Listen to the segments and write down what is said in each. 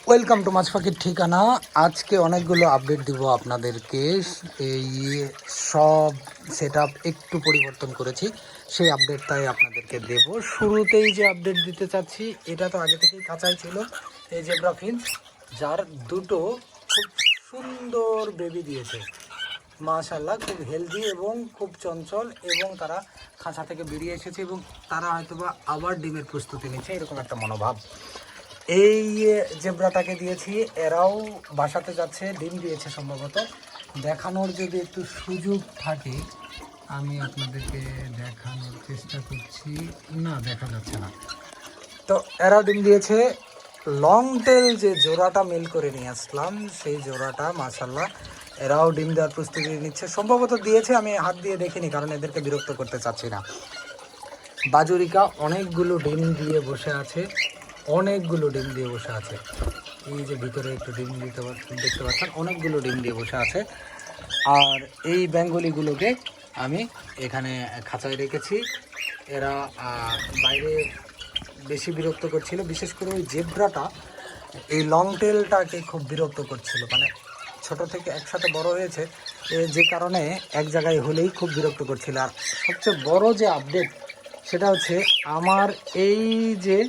Welcome to মাছ পাখির ঠিকানা। আজকে অনেকগুলো আপডেট দিব আপনাদেরকে। এই সব সেট একটু পরিবর্তন করেছি, সেই আপডেটটাই আপনাদেরকে দেব। শুরুতেই যে আপডেট দিতে চাচ্ছি, এটা তো আগে থেকেই কাঁচাই ছিল। এই জেব্রা ফিঞ্চ, যার দুটো খুব সুন্দর বেবি দিয়েছে, মাশাআল্লাহ, খুব হেলদি এবং খুব চঞ্চল, এবং তারা খাঁচা থেকে বেরিয়ে এসেছে এবং তারা হয়তোবা আবার ডিমের প্রস্তুতি নিচ্ছে, এরকম একটা মনোভাব। এই জেব্রাটাকে দিয়েছি, এরাও বাসাতে যাচ্ছে, ডিম দিয়েছে সম্ভবত। দেখানোর যদি একটু সুযোগ থাকে আমি আপনাদেরকে দেখানোর চেষ্টা করছি। না, দেখা যাচ্ছে না। তো এরাও ডিম দিয়েছে। লং টেল যে জোড়াটা মেল করে নিয়ে আসলাম, সেই জোড়াটা মাশাআল্লাহ এরাও ডিম দেওয়ার প্রস্তুতি নিচ্ছে, সম্ভবত দিয়েছে। আমি হাত দিয়ে দেখিনি, কারণ এদেরকে বিরক্ত করতে চাচ্ছি না। বাজুরিকা অনেকগুলো ডিম দিয়ে বসে আছে, অনেকগুলো ডিম দিয়ে বসে আছে। এই যে ভিতরে একটু ডিম দেখতে পাচ্ছেন, অনেকগুলো ডিম দিয়ে বসে আছে। আর এই বেঙ্গলিগুলোকে আমি এখানে খাঁচায় রেখেছি। এরা বাইরে বেশি বিরক্ত করছিল, বিশেষ করে ওই জেব্রাটা এই লং টেলটাকে খুব বিরক্ত করছিল। মানে ছোট থেকে একসাথে বড় হয়েছে, যে কারণে এক জায়গায় হলেই খুব বিরক্ত করছিল। আর সবচেয়ে বড় যে আপডেট, সেটা হচ্ছে আমার এই যে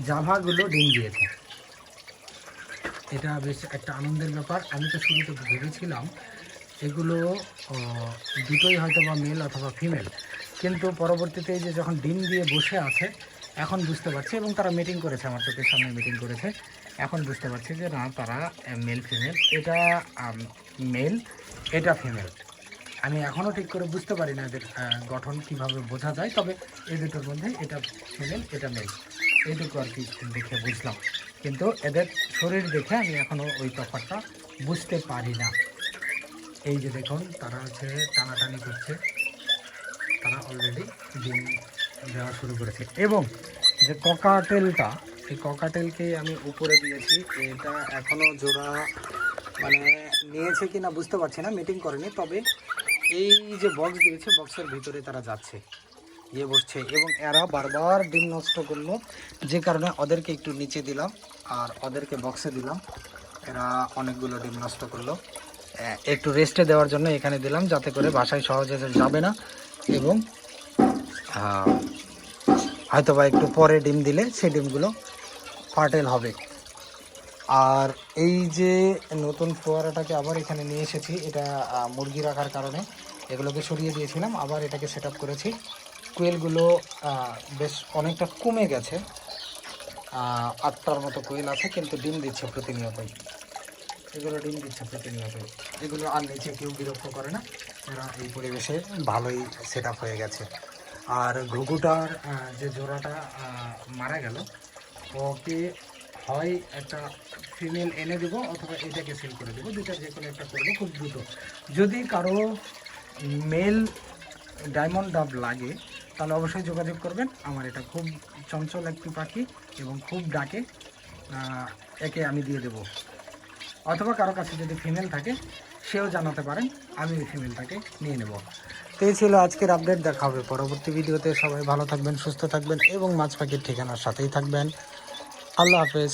জাভাগুলো ডিম দিয়েছে। এটা বেশ একটা আনন্দের ব্যাপার। আমি তো শুরুতে ভেবেছিলাম এগুলো দুটোই হয়তো বা মেল অথবা ফিমেল, কিন্তু পরবর্তীতে যে যখন ডিম দিয়ে বসে আছে, এখন বুঝতে পারছি, এবং তারা মিটিং করেছে, আমার চোখের সামনে মিটিং করেছে, এখন বুঝতে পারছি যে না, তারা মেল ফিমেল। এটা মেল, এটা ফিমেল। আমি এখনও ঠিক করে বুঝতে পারি না এদের গঠন কিভাবে বোঝা যায়, তবে এই দুটোর মধ্যে এটা ফিমেল, এটা মেল, এইটুকু আর কি দেখে বুঝলাম। কিন্তু এদের শরীর দেখে আমি এখনও ওই তফাৎটা বুঝতে পারি না। এই যে দেখুন, তারা হচ্ছে টানাটানি করছে, তারা অলরেডি ডিম দেওয়া শুরু করেছে। এবং যে ককাটেলটা, এই ককাটেলকে আমি উপরে দিয়েছি। এটা এখনও জোড়া মানে নিয়েছে কি না বুঝতে পারছি না, মিটিং করেনি। তবে এই যে বক্স দিয়েছে, বক্সের ভিতরে তারা যাচ্ছে, গিয়ে বসছে, এবং এরা বারবার ডিম নষ্ট করলো, যে কারণে ওদেরকে একটু নিচে দিলাম আর ওদেরকে বক্সে দিলাম। এরা অনেকগুলো ডিম নষ্ট করলো, একটু রেস্টে দেওয়ার জন্য এখানে দিলাম, যাতে করে বাসায় সহজে যাবে না, এবং হয়তোবা একটু পরে ডিম দিলে সেই ডিমগুলো ফার্টাইল হবে। আর এই যে নতুন ফোয়ারাটাকে আবার এখানে নিয়ে এসেছি, এটা মুরগি রাখার কারণে এগুলোকে সরিয়ে দিয়েছিলাম, আবার এটাকে সেট আপ করেছি। কোয়েলগুলো বেশ অনেকটা কমে গেছে, 8টার মতো কোয়েল আছে, কিন্তু ডিম দিচ্ছে প্রতিনিয়তই। এগুলো ডিম দিচ্ছে প্রতিনিয়তই, এগুলো আর নিচে কেউ বিরক্ত করে না, এরা এই পরিবেশে ভালোই সেট আপ হয়ে গেছে। আর ঘুঘুটার যে জোড়াটা মারা গেল, ওকে হয় একটা ফিমেল এনে দেবো, অথবা এটাকে সেল করে দেবো, দুটার যে কোনো একটা করবো খুব দ্রুত। যদি কারো মেল ডায়মন্ড ডাব লাগে, তাহলে অবশ্যই যোগাযোগ করবেন। আমার এটা খুব চঞ্চল একটি পাখি এবং খুব ডাকে, একে আমি দিয়ে দেবো। অথবা কারো কাছে যদি ফিমেল থাকে, সেও জানাতে পারেন, আমি ওই ফিমেলটাকে নিয়ে নেব। তো এই ছিল আজকের আপডেট। দেখা হবে পরবর্তী ভিডিওতে। সবাই ভালো থাকবেন, সুস্থ থাকবেন এবং মাছ পাখির ঠিকানার সাথেই থাকবেন। আল্লাহ হাফেজ।